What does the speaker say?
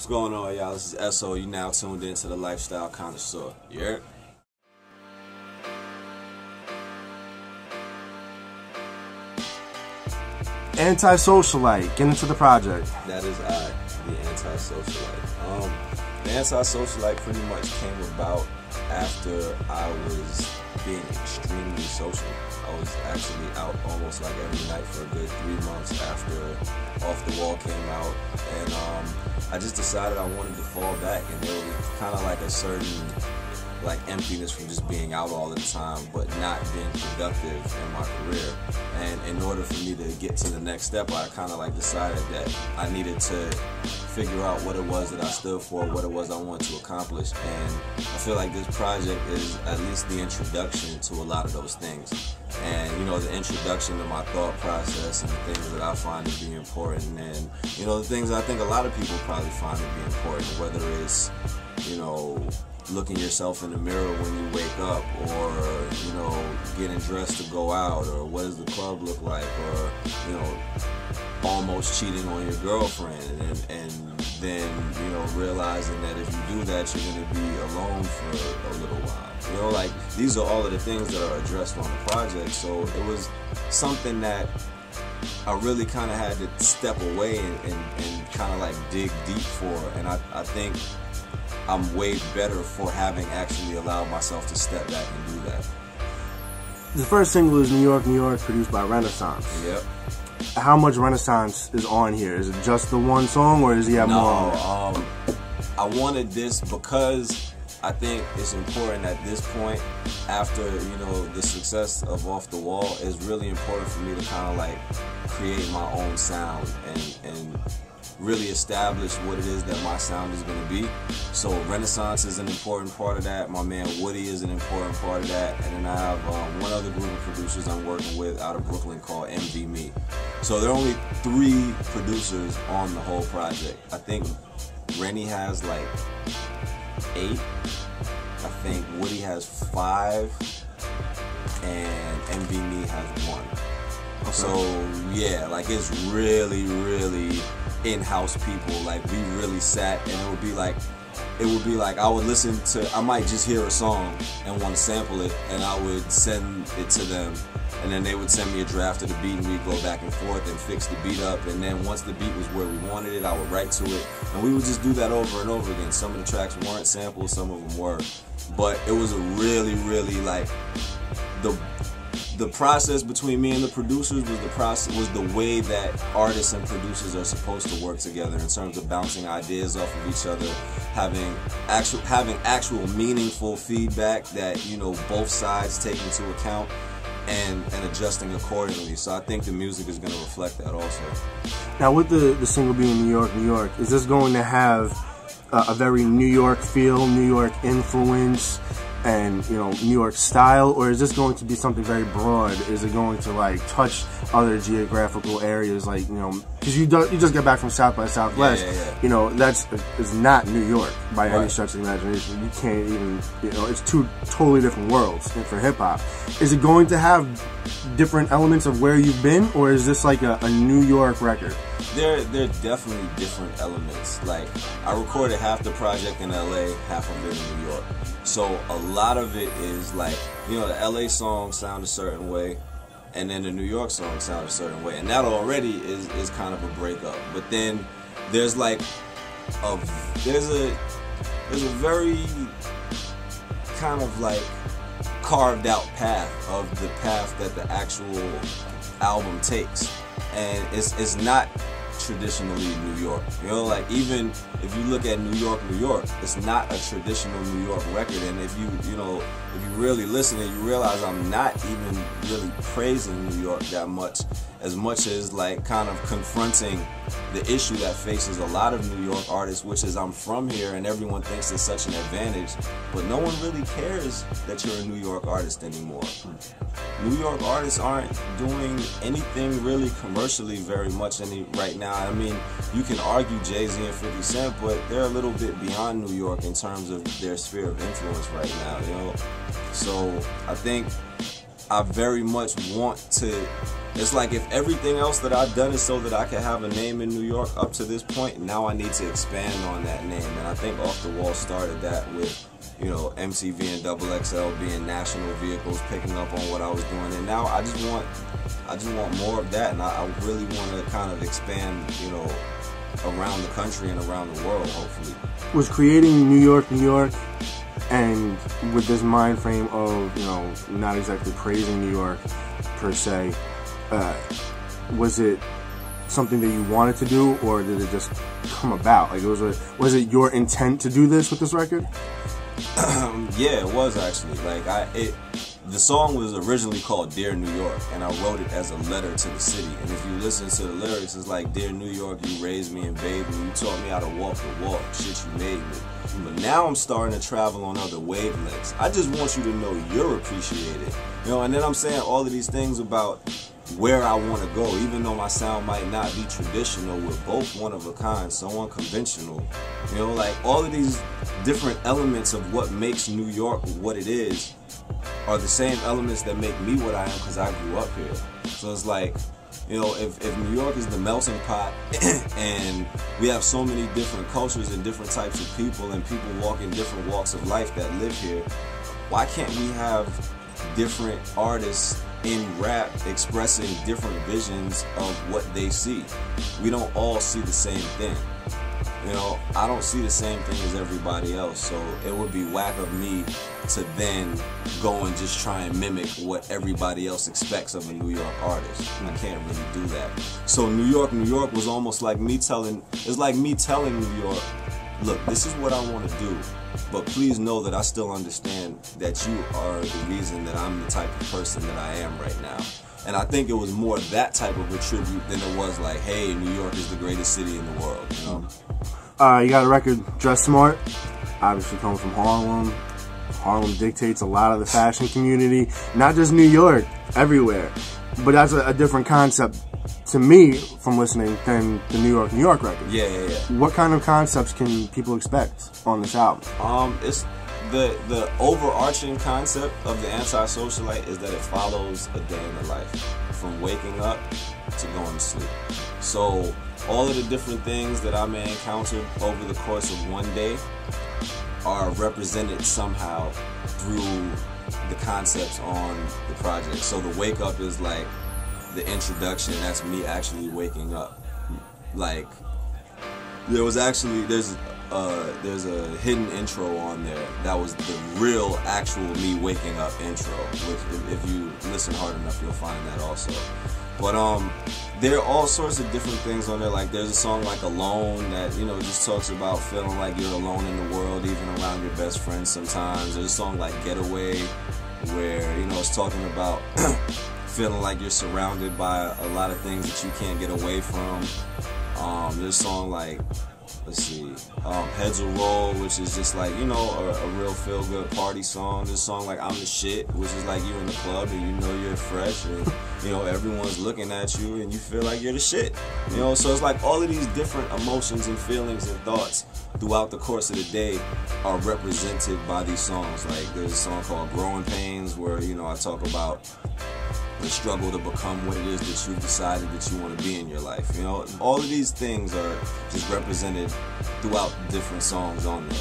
What's going on, y'all? This is ESSO. You now tuned into the Lifestyle Connoisseur. Yeah. Anti-Socialite, get into the project. That is I, the Anti-Socialite. The Anti-Socialite pretty much came about after I was being extremely social. I was actually out almost like every night for a good 3 months after Off the Wall came out, and I just decided I wanted to fall back, and there was kind of like a certain emptiness from just being out all the time but not being productive in my career. And in order for me to get to the next step, I kind of decided that I needed to figure out what it was that I stood for, what it was I wanted to accomplish, and I feel like this project is at least the introduction to a lot of those things. And the introduction to my thought process and the things that I find to be important, and the things I think a lot of people probably find to be important, whether it's looking yourself in the mirror when you wake up, or getting dressed to go out, or what does the club look like, or almost cheating on your girlfriend, and then realizing that if you do that, you're going to be alone for a little while. These are all of the things that are addressed on the project. So it was something that I really kind of had to step away and kind of dig deep for, and I think I'm way better for having actually allowed myself to step back and do that. The first single is New York, New York, produced by Renaissance. Yep. How much Renaissance is on here? Is it just the one song, or does he have more? No, I wanted this because I think it's important at this point, after the success of Off the Wall, it's really important for me to kind of create my own sound and really establish what it is that my sound is going to be. So Renaissance is an important part of that. My man Woody is an important part of that. And then I have one other group of producers I'm working with out of Brooklyn called emcee. So there are only 3 producers on the whole project. I think Rennie has 8. I think Woody has 5. And MV has 1. Okay. So yeah, it's really, really in-house people. We really sat, and it would be like I would listen to, I might just hear a song and want to sample it, and I would send it to them, and then they would send me a draft of the beat, and we'd go back and forth and fix the beat up, and then once the beat was where we wanted it, I would write to it, and we would just do that over and over again. Some of the tracks weren't samples, some of them were, but it was a really, really the process between me and the producers was the way that artists and producers are supposed to work together, in terms of bouncing ideas off of each other, having actual meaningful feedback that both sides take into account, and adjusting accordingly. So I think the music is going to reflect that also. Now, with the single being New York, New York, is this going to have a very New York feel, New York influence, and New York style, or is this going to be something very broad? Is it going to touch other geographical areas, because you just got back from South by Southwest? Yeah. It's not New York by Right. any stretch of the imagination. You can't even, it's 2 totally different worlds for hip hop. Is it going to have different elements of where you've been, or is this a New York record? There definitely different elements. I recorded half the project in LA, half of it in New York. So a lot of it is the LA songs sound a certain way, and then the New York songs sound a certain way, and that already is kind of a breakup. But then there's there's a very kind of carved out path of the path that the actual album takes, and it's not traditionally New York. Even if you look at New York, New York, it's not a traditional New York record. And if you really listen, and you realize I'm not even really praising New York that much as kind of confronting the issue that faces a lot of New York artists, which is I'm from here and everyone thinks it's such an advantage, but no one really cares that you're a New York artist anymore. New York artists aren't doing anything really commercially very much right now. I mean, you can argue Jay-Z and 50 Cent, but they're a little bit beyond New York in terms of their sphere of influence right now, So I think I very much want to. It's like if everything else that I've done is so that I can have a name in New York up to this point, now I need to expand on that name. And I think Off the Wall started that with, you know, MTV and XXL being national vehicles, picking up on what I was doing. And now I just want more of that, and I really want to kind of expand, you know, around the country and around the world, hopefully. Was creating New York, and with this mind frame of, you know, not exactly praising New York per se, was it something that you wanted to do, or did it just come about? Like, was it your intent to do this with this record? Yeah, it was actually. Like, the song was originally called Dear New York, and I wrote it as a letter to the city. And if you listen to the lyrics, it's like, Dear New York, you raised me and bathed me, you taught me how to walk the walk, shit, you made me. But now I'm starting to travel on other wavelengths. I just want you to know you're appreciated. You know, and then I'm saying all of these things about where I want to go, even though my sound might not be traditional, we're both one of a kind, so unconventional. You know, like all of these different elements of what makes New York what it is are the same elements that make me what I am because I grew up here. So it's like, you know, if New York is the melting pot and we have so many different cultures and different types of people and people walking different walks of life that live here, why can't we have different artists in rap expressing different visions of what they see? We don't all see the same thing. You know, I don't see the same thing as everybody else, so it would be whack of me to then go and just try and mimic what everybody else expects of a New York artist. I can't really do that. So New York was almost like me telling New York, look, this is what I want to do, but please know that I still understand that you are the reason that I'm the type of person that I am right now. And I think it was more that type of a tribute than it was like, hey, New York is the greatest city in the world, you know? You got a record, Dress Smart, obviously coming from Harlem. Harlem dictates a lot of the fashion community, not just New York, everywhere. But that's a different concept to me from listening than the New York record. Yeah. What kind of concepts can people expect on this album? It's the overarching concept of the Anti-Socialite is that it follows a day in the life, from waking up to going to sleep. So all of the different things that I may encounter over the course of one day are represented somehow through the concepts on the project. So the wake up is like the introduction, that's me actually waking up. Like there's a hidden intro on there that was the real actual me waking up intro, which if you listen hard enough you'll find that also. But there are all sorts of different things on there. Like there's a song like Alone that, you know, just talks about feeling like you're alone in the world, even around your best friends sometimes. There's a song like Getaway where, you know, it's talking about feeling like you're surrounded by a lot of things that you can't get away from. There's a song like, let's see, Heads Will Roll, which is just like, you know, a real feel-good party song. There's a song like I'm the Shit, which is like you in the club and you know you're fresh and, you know, everyone's looking at you and you feel like you're the shit. You know, so it's like all of these different emotions and feelings and thoughts throughout the course of the day are represented by these songs. Like there's a song called Growing Pains where, you know, I talk about the struggle to become what it is that you've decided that you want to be in your life. You know, all of these things are just represented throughout different songs on there.